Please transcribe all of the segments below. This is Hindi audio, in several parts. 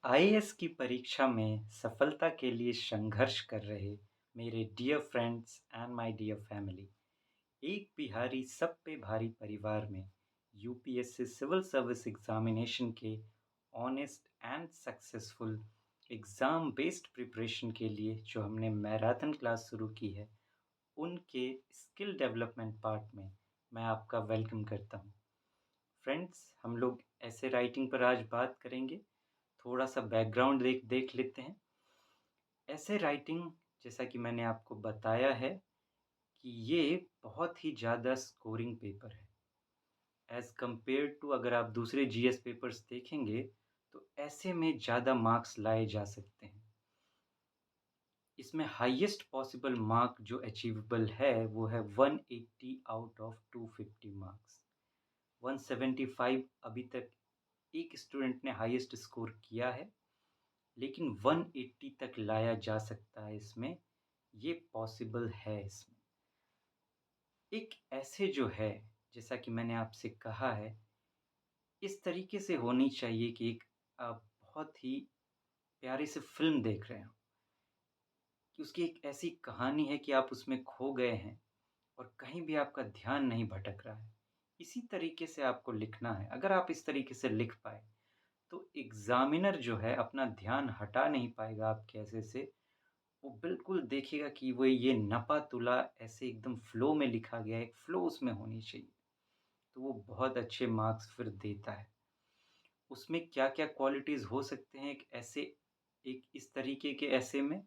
आईएएस की परीक्षा में सफलता के लिए संघर्ष कर रहे मेरे dear friends and my dear family, एक बिहारी सब पे भारी परिवार में यूपीएससी सिविल सर्विस एग्जामिनेशन के honest and successful exam based preparation के लिए जो हमने मैराथन क्लास शुरू की है, उनके स्किल डेवलपमेंट पार्ट में मैं आपका वेलकम करता हूँ। फ्रेंड्स, हम लोग ऐसे राइटिंग पर आज बात करेंगे। थोड़ा-सा बैकग्राउंड देख देख लेते हैं। ऐसे राइटिंग, जैसा कि मैंने आपको बताया है कि ये बहुत ही ज़्यादा स्कोरिंग पेपर है। एज़ कम्पेयर टू अगर आप दूसरे जीएस पेपर्स देखेंगे, तो ऐसे में ज़्यादा मार्क्स लाए जा सकते हैं। इसमें हाईएस्ट पॉसिबल मार्क जो अचीवेबल है, वो है 180 आउट ऑफ 250 मार्क्स। 175 अभी तक एक स्टूडेंट ने हाईएस्ट स्कोर किया है, लेकिन 180 तक लाया जा सकता है इसमें, ये पॉसिबल है इसमें। एक ऐसे जो है, जैसा कि मैंने आपसे कहा है, इस तरीके से होनी चाहिए कि एक आप बहुत ही प्यारी सी फ़िल्म देख रहे हो, कि उसकी एक ऐसी कहानी है कि आप उसमें खो गए हैं और कहीं भी आपका ध्यान नहीं भटक रहा है। इसी तरीके से आपको लिखना है। अगर आप इस तरीके से लिख पाए, तो एग्ज़ामिनर जो है अपना ध्यान हटा नहीं पाएगा आपके ऐसे से। वो बिल्कुल देखेगा कि वो ये नपा-तुला ऐसे एकदम फ़्लो में लिखा गया है, एक फ़्लो उसमें होनी चाहिए। तो वो बहुत अच्छे मार्क्स फिर देता है। उसमें क्या-क्या क्वालिटीज़ हो सकते हैं एक इस तरीके के ऐसे में,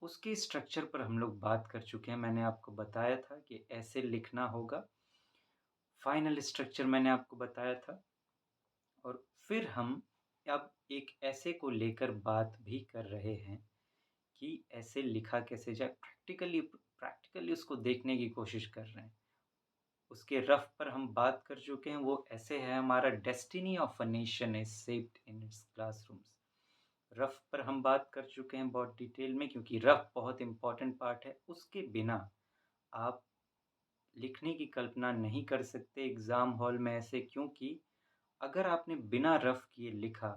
उसके स्ट्रक्चर पर हम लोग बात कर चुके हैं। मैंने आपको बताया था कि ऐसे लिखना होगा। फाइनल स्ट्रक्चर मैंने आपको बताया था। और फिर हम अब एक ऐसे को लेकर बात भी कर रहे हैं कि ऐसे लिखा कैसे जाए, प्रैक्टिकली उसको देखने की कोशिश कर रहे हैं। उसके रफ़ पर हम बात कर चुके हैं, वो ऐसे है हमारा destiny of a nation is shaped in its classrooms. Rough पर हम बात कर चुके हैं बहुत डिटेल में, क्योंकि रफ़ बहुत इम्पोर्टेंट पार्ट है। उसके बिना आप लिखने की कल्पना नहीं कर सकते एग्ज़ाम हॉल में ऐसे, क्योंकि अगर आपने बिना रफ़ किए लिखा,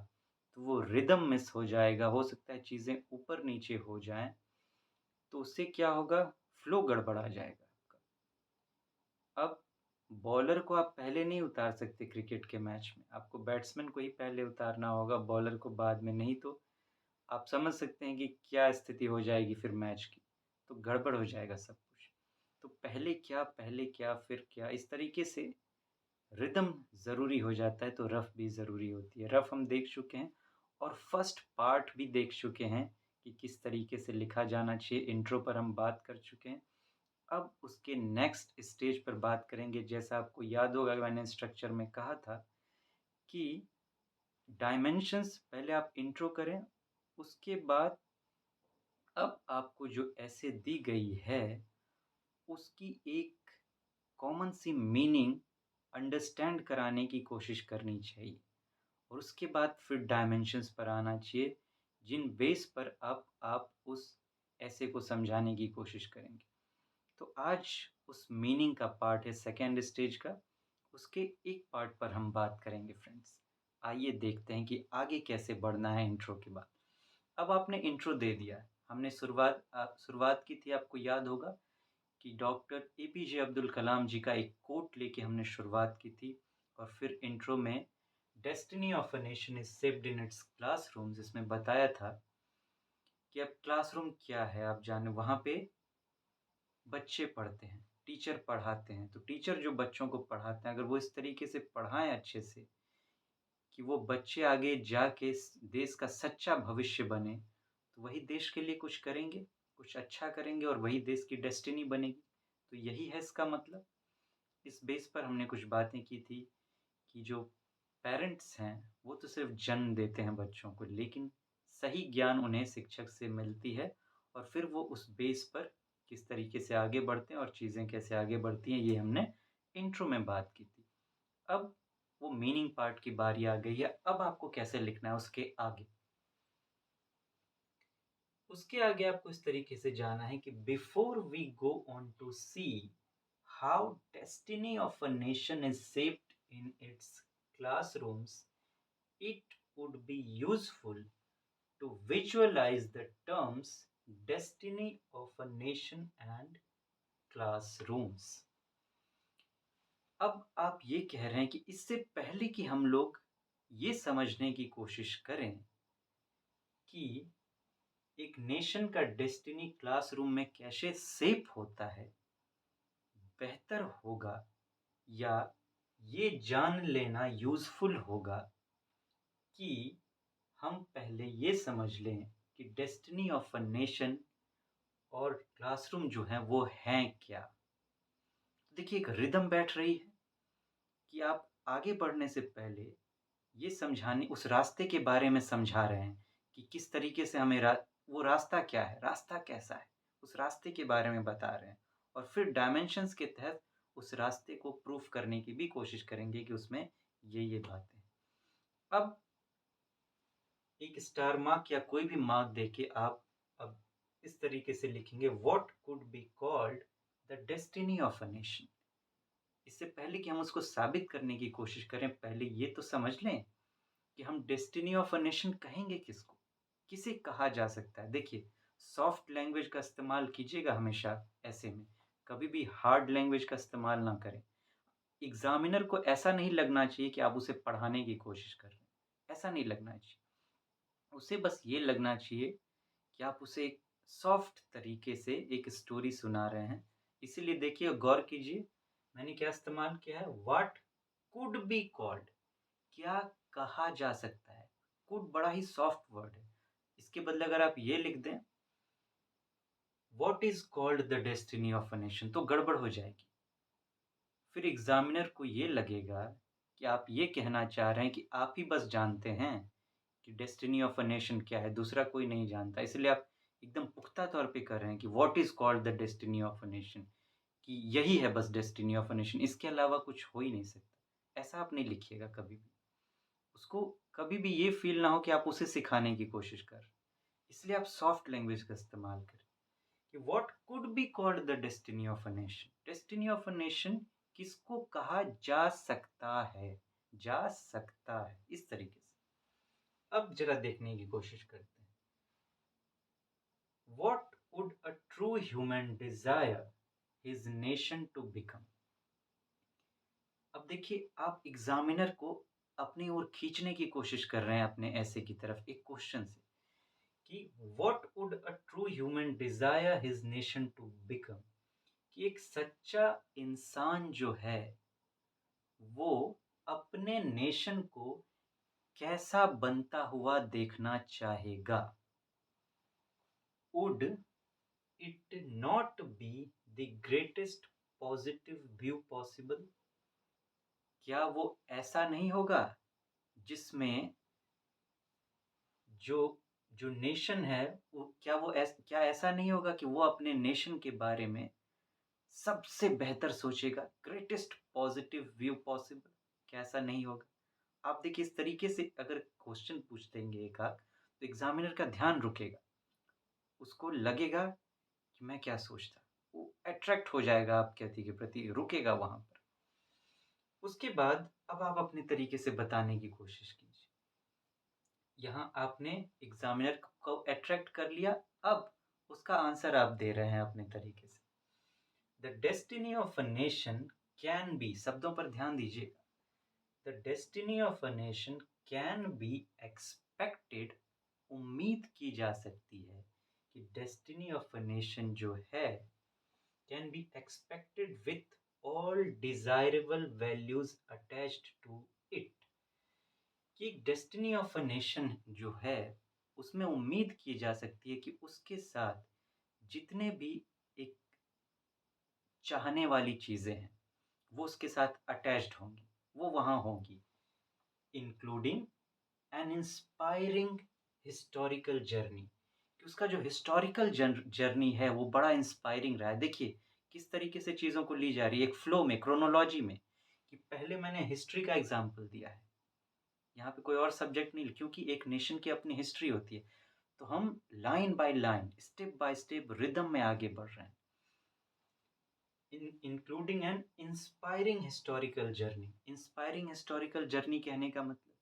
तो वो रिदम मिस हो जाएगा, हो सकता है चीज़ें ऊपर-नीचे हो जाएँ, तो उससे क्या होगा, फ्लो गड़बड़ा जाएगा आपका। अब बॉलर को आप पहले नहीं उतार सकते क्रिकेट के मैच में, आपको बैट्समैन को ही पहले उतारना होगा, बॉलर को बाद में, नहीं तो आप समझ सकते हैं कि क्या स्थिति हो जाएगी फिर मैच की, तो गड़बड़ हो जाएगा सब कुछ। तो पहले क्या, फिर क्या, इस तरीके से रिदम ज़रूरी हो जाता है, तो रफ़ भी ज़रूरी होती है। रफ़ हम देख चुके हैं और फर्स्ट पार्ट भी देख चुके हैं कि किस तरीके से लिखा जाना चाहिए, इंट्रो पर हम बात कर चुके हैं। अब उसके नेक्स्ट स्टेज पर बात करेंगे, जैसा आपको याद होगा मैंने स्ट्रक्चर में कहा था कि डायमेंशंस पहले आप इंट्रो करें, उसके बाद अब आपको जो एसे दी गई है, उसकी एक कॉमन सी मीनिंग अंडरस्टैंड कराने की कोशिश करनी चाहिए। और उसके बाद फिर डायमेंशंस पर आना चाहिए, जिन बेस पर अब आप उस ऐसे को समझाने की कोशिश करेंगे। तो आज उस मीनिंग का पार्ट है सेकंड स्टेज का, उसके एक पार्ट पर हम बात करेंगे फ्रेंड्स। आइए देखते हैं कि आगे कैसे बढ़ना है इंट्रो के बाद। अब आपने इंट्रो दे दिया है, हमने शुरुआत की थी, आपको याद होगा कि डॉक्टर एपीजे अब्दुल कलाम जी का एक कोट लेके हमने शुरुआत की थी। और फिर इंट्रो में destiny of a nation is shaped in its classrooms, इसमें बताया था कि अब क्लासरूम क्या है, आप जाने वहाँ पे बच्चे पढ़ते हैं, टीचर पढ़ाते हैं। तो टीचर जो बच्चों को पढ़ाते हैं, अगर वो इस तरीके से पढ़ाएं अच्छे से कि वो बच्चे आगे जाके देश का सच्चा भविष्य बने, तो वही देश के लिए कुछ करेंगे, कुछ अच्छा करेंगे और वही देश की डेस्टिनी बनेगी। तो यही है इसका मतलब। इस बेस पर हमने कुछ बातें की थी कि जो पेरेंट्स हैं, वो तो सिर्फ़ जन्म देते हैं बच्चों को, लेकिन सही ज्ञान उन्हें शिक्षक से मिलती है और फिर वो उस बेस पर किस तरीके से आगे बढ़ते हैं और चीज़ें कैसे आगे बढ़ती हैं, ये हमने इंट्रो में बात की थी। अब वो मीनिंग पार्ट की बारी आ गई है, अब आपको कैसे लिखना है उसके आगे। उसके आगे आपको इस तरीके से जाना है कि before we go on to see how destiny of a nation is shaped in its classrooms, it would be useful to visualize the terms destiny of a nation and classrooms. अब आप ये कह रहे हैं कि इससे पहले कि हम लोग ये समझने की कोशिश करें कि एक नेशन का डेस्टिनी क्लासरूम में कैसे शेप होता है, बेहतर होगा या ये जान लेना यूज़फुल होगा कि हम पहले ये समझ लें कि डेस्टिनी ऑफ अ नेशन और क्लासरूम जो हैं वो हैं क्या? देखिए एक रिदम बैठ रही है कि आप आगे बढ़ने से पहले ये समझाने उस रास्ते के बारे में समझा रहे हैं कि किस तरीके से हमें वो रास्ता क्या है, रास्ता कैसा है, उस रास्ते के बारे में बता रहे हैं और फिर डायमेंशंस के तहत उस रास्ते को प्रूफ करने की भी कोशिश करेंगे कि उसमें ये बातें हैं। अब एक स्टार मार्क या कोई भी मार्क देके आप अब इस तरीके से लिखेंगे what could be called the destiny of a nation. इससे पहले कि हम उसको साबित करने की कोशिश करें, पहले ये तो समझ लें कि हम डेस्टिनी ऑफ अ नेशन कहेंगे किसको? किसे कहा जा सकता है? देखिए, सॉफ्ट लैंग्वेज का इस्तेमाल कीजिएगा हमेशा ऐसे में, कभी भी हार्ड लैंग्वेज का इस्तेमाल ना करें। एग्ज़ामिनर को ऐसा नहीं लगना चाहिए कि आप उसे पढ़ाने की कोशिश कर रहे हैं, ऐसा नहीं लगना चाहिए। उसे बस ये लगना चाहिए कि आप उसे एक सॉफ्ट तरीके से एक स्टोरी सुना रहे हैं। इसीलिए देखिए गौर कीजिए, मैंने क्या इस्तेमाल किया है? व्हाट कुड बी कॉल्ड, क्या कहा जा सकता है? कुड बड़ा ही सॉफ्ट वर्ड है। इसके बदले अगर आप ये लिख दें, what is called the destiny of a nation, तो गड़बड़ हो जाएगी। फिर एग्ज़ामिनर को ये लगेगा कि आप ये कहना चाह रहे हैं कि आप ही बस जानते हैं कि डेस्टिनी ऑफ अ नेशन क्या है, दूसरा कोई नहीं जानता। इसलिए आप एकदम पुख्ता तौर पे कर रहे हैं कि what is called the destiny of a nation, कि यही है बस डेस्टिनी ऑफ अ नेशन, इसके अलावा कुछ हो ही नहीं सकता। ऐसा आप नहीं लिखिएगा कभी भी। उसको कभी भी ये फ़ील ना हो कि आप उसे सिखाने की कोशिश कर रहे हैं। इसलिए आप सॉफ्ट लैंग्वेज का इस्तेमाल करें कि what could be called the destiny of a nation. Destiny of a nation किसको कहा जा सकता है? जा सकता है, इस तरीके से। अब ज़रा देखने की कोशिश करते हैं। What would a true human desire his nation to become? अब देखिए आप एग्जामिनर को अपनी ओर खींचने की कोशिश कर रहे हैं अपने ऐसे की तरफ एक क्वेश्चन से कि what would a true human desire his nation to become? कि एक सच्चा इंसान जो है वो अपने नेशन को कैसा बनता हुआ देखना चाहेगा? Would it not be the greatest positive view possible? क्या वो ऐसा नहीं होगा जिसमें जो जो नेशन है वो क्या ऐसा नहीं होगा कि वो अपने नेशन के बारे में सबसे बेहतर सोचेगा, ग्रेटेस्ट पॉजिटिव व्यू पॉसिबल? क्या ऐसा नहीं होगा? आप देखिए इस तरीके से अगर क्वेश्चन पूछ देंगे एक आध तो एग्जामिनर का ध्यान रुकेगा, उसको लगेगा कि मैं क्या सोचता, वो अट्रैक्ट हो जाएगा आपके अति के प्रति, रुकेगा वहाँ पर। उसके बाद अब आप अपने तरीके से बताने की कोशिश कीजिए। यहाँ आपने एग्ज़ामिनर को अट्रैक्ट कर लिया, अब उसका आंसर आप दे रहे हैं अपने तरीके से। The destiny of a nation can be, शब्दों पर ध्यान दीजिएगा। The destiny of a nation can be expected, उम्मीद की जा सकती है कि डेस्टिनी ऑफ अ नेशन जो है can be expected with all desirable values attached to it, कि एक डेस्टिनी ऑफ अ नेशन जो है उसमें उम्मीद की जा सकती है कि उसके साथ जितने भी एक चाहने वाली चीज़ें हैं वो उसके साथ अटैच्ड होंगी, वो वहाँ होंगी, including N inspiring historical journey, कि उसका जो हिस्टोरिकल जर्नी है वो बड़ा इंस्पायरिंग रहा है। देखिए किस तरीके से चीज़ों को ली जा रही है एक फ्लो में, क्रोनोलॉजी में, कि पहले मैंने हिस्ट्री का एग्जाम्पल दिया है, यहाँ पे कोई और सब्जेक्ट नहीं, क्योंकि एक नेशन की अपनी हिस्ट्री होती है। तो हम line by line, step by step rhythm में आगे बढ़ रहे हैं। Including N inspiring historical journey. Inspiring historical journey कहने का मतलब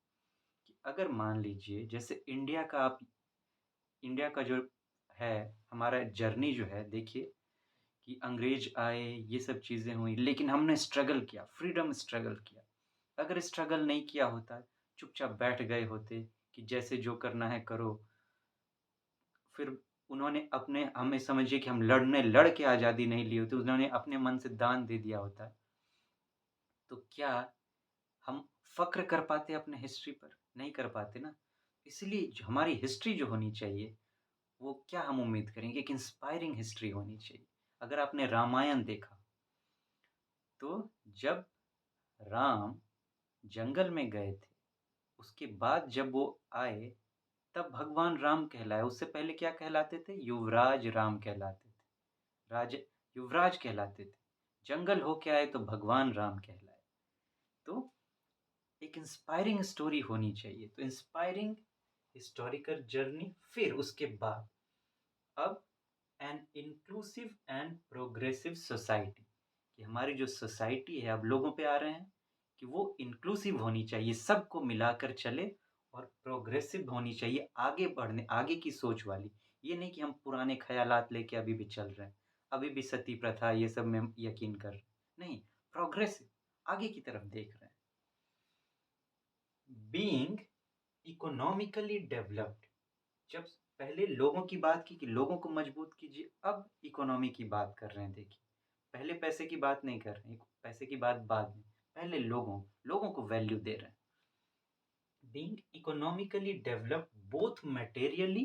कि अगर मान लीजिए जैसे इंडिया का आप इंडिया का जो है, हमारा जर्नी जो है देखिए कि अंग्रेज आए, ये सब चीज़ें हुई, लेकिन हमने स्ट्रगल किया, फ्रीडम स्ट्रगल किया। अगर स्ट्रगल नहीं किया होता, चुपचाप बैठ गए होते कि जैसे जो करना है करो, फिर उन्होंने अपने हमें समझिए कि हम लड़ के आज़ादी नहीं ली होती, उन्होंने अपने मन से दान दे दिया होता, तो क्या हम फ़क्र कर पाते अपने हिस्ट्री पर? नहीं कर पाते ना। इसलिए जो हमारी हिस्ट्री जो होनी चाहिए, वो क्या हम उम्मीद करेंगे कि इंस्पायरिंग हिस्ट्री होनी चाहिए। अगर आपने रामायण देखा, तो जब राम जंगल में गए थे, उसके बाद जब वो आए, तब भगवान राम कहलाए, उससे पहले क्या कहलाते थे? युवराज राम कहलाते थे। युवराज कहलाते थे। जंगल होके आए तो भगवान राम कहलाए। तो एक इंस्पायरिंग स्टोरी होनी चाहिए। तो इंस्पायरिंग हिस्टोरिकल जर्नी, फिर उसके बाद अब an inclusive and progressive society, कि हमारी जो सोसाइटी है अब लोगों पे आ रहे हैं कि वो इंक्लूसिव होनी चाहिए, सबको मिलाकर चले और प्रोग्रेसिव होनी चाहिए, आगे बढ़ने, आगे की सोच वाली। ये नहीं कि हम पुराने ख़यालात लेके अभी भी चल रहे हैं, अभी भी सती प्रथा ये सब में हम यकीन कर रहे हैं। नहीं, प्रोग्रेसिव, आगे की तरफ देख रहे हैं। बीइंग इकोनॉमिकली डेवलप्ड, जब पहले लोगों की बात की कि लोगों को मजबूत कीजिए, अब इकोनॉमी की बात कर रहे हैं देखिए। पहले पैसे की बात नहीं कर रहे हैं, पैसे की बात बाद में। पहले लोगों को वैल्यू दे रहे हैं। Being economically developed both materially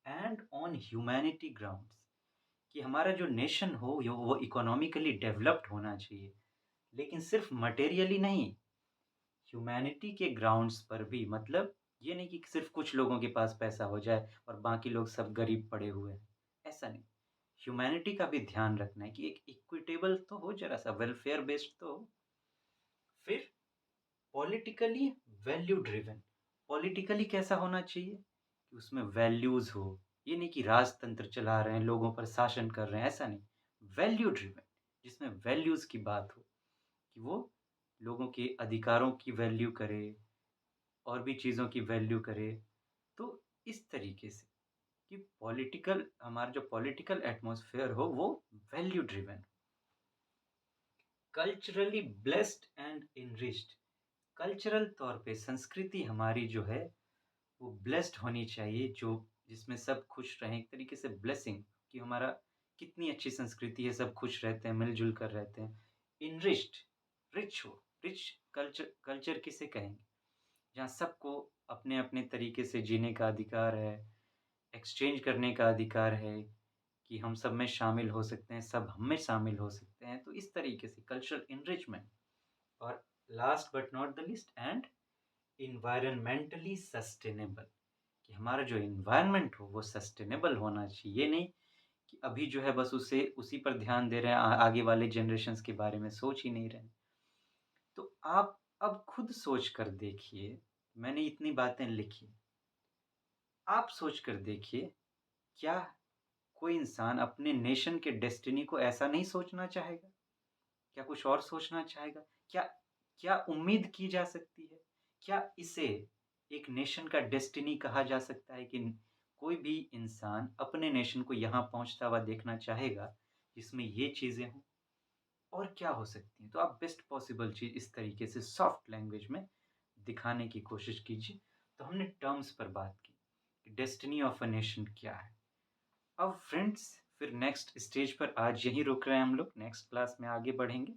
and on humanity grounds, कि हमारा जो नेशन हो वो इकोनॉमिकली डेवलप्ड होना चाहिए, लेकिन सिर्फ मटेरियली नहीं, ह्यूमैनिटी के ग्राउंड्स पर भी। मतलब ये नहीं कि सिर्फ कुछ लोगों के पास पैसा हो जाए और बाकी लोग सब गरीब पड़े हुए हैं, ऐसा नहीं। ह्यूमैनिटी का भी ध्यान रखना है कि एक इक्विटेबल तो हो, ज़रा-सा वेलफेयर बेस्ड तो हो। फिर पॉलिटिकली वैल्यू ड्रिवन, पॉलिटिकली कैसा होना चाहिए कि उसमें वैल्यूज़ हो। ये नहीं कि राजतंत्र चला रहे हैं, लोगों पर शासन कर रहे हैं, ऐसा नहीं। वैल्यू ड्रिवन, जिसमें वैल्यूज़ की बात हो, कि वो लोगों के अधिकारों की वैल्यू करे और भी चीज़ों की वैल्यू करे। तो इस तरीके से कि पॉलिटिकल, हमारा जो पॉलिटिकल एटमॉस्फेयर हो वो value driven. Culturally blessed and enriched, cultural तौर पे संस्कृति हमारी जो है वो ब्लेस्ड होनी चाहिए, जो जिसमें सब खुश रहें, एक तरीके से ब्लेसिंग, कि हमारा कितनी अच्छी संस्कृति है, सब खुश रहते हैं, मिलजुल कर रहते हैं। इनरिच्ड, रिच हो, रिच कल्चर, कल्चर किसे कहेंगे? जहाँ सबको अपने अपने तरीके से जीने का अधिकार है, एक्सचेंज करने का अधिकार है, कि हम सब में शामिल हो सकते हैं, सब हम में शामिल हो सकते हैं। तो इस तरीके से कल्चरल एनरिचमेंट। और last but not the least, and environmentally sustainable, कि हमारा जो एनवायरनमेंट हो वो सस्टेनेबल होना चाहिए। ये नहीं कि अभी जो है बस उसे उसी पर ध्यान दे रहे हैं, आगे वाले जनरेशन्स के बारे में सोच ही नहीं रहे हैं। तो आप अब खुद सोच कर देखिए, मैंने इतनी बातें लिखी, आप सोच कर देखिए, क्या कोई इंसान अपने नेशन के डेस्टिनी को ऐसा नहीं सोचना चाहेगा? क्या कुछ और सोचना चाहेगा? क्या क्या उम्मीद की जा सकती है? क्या इसे एक नेशन का डेस्टिनी कहा जा सकता है कि कोई भी इंसान अपने नेशन को यहाँ पहुँचता हुआ देखना चाहेगा, जिसमें ये चीज़ें हों? और क्या हो सकती हैं? तो आप बेस्ट पॉसिबल चीज़ इस तरीके से सॉफ्ट लैंग्वेज में दिखाने की कोशिश कीजिए। तो हमने टर्म्स पर बात की, कि डेस्टिनी ऑफ अ नेशन क्या है? अब फ्रेंड्स, फिर नेक्स्ट स्टेज पर आज यहीं रुक रहे हैं हम लोग, नेक्स्ट क्लास में आगे बढ़ेंगे।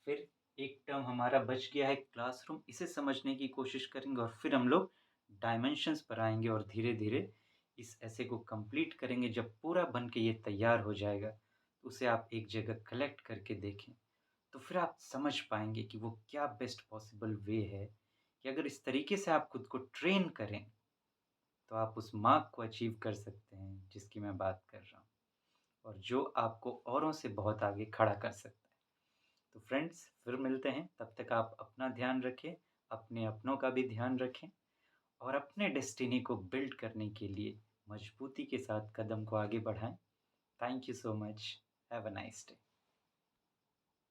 फिर एक टर्म हमारा बच गया है क्लासरूम, इसे समझने की कोशिश करेंगे और फिर हम लोग डायमेंशंस पर आएँगे और धीरे-धीरे इस एसे को कंप्लीट करेंगे। जब पूरा बन के ये तैयार हो जाएगा, तो उसे आप एक जगह कलेक्ट करके देखें, तो फिर आप समझ पाएँगे कि वो क्या बेस्ट पॉसिबल वे है, कि अगर इस तरीके से आप खुद को ट्रेन करें, तो आप उस मार्क को अचीव कर सकते हैं जिसकी मैं बात कर रहा हूँ, और जो आपको औरों से बहुत आगे खड़ा कर सकता है। तो फ्रेंड्स, फिर मिलते हैं, तब तक आप अपना ध्यान रखें, अपने अपनों का भी ध्यान रखें और अपने डेस्टिनी को बिल्ड करने के लिए मजबूती के साथ कदम को आगे बढ़ाएँ। Thank you so much. Have a nice day.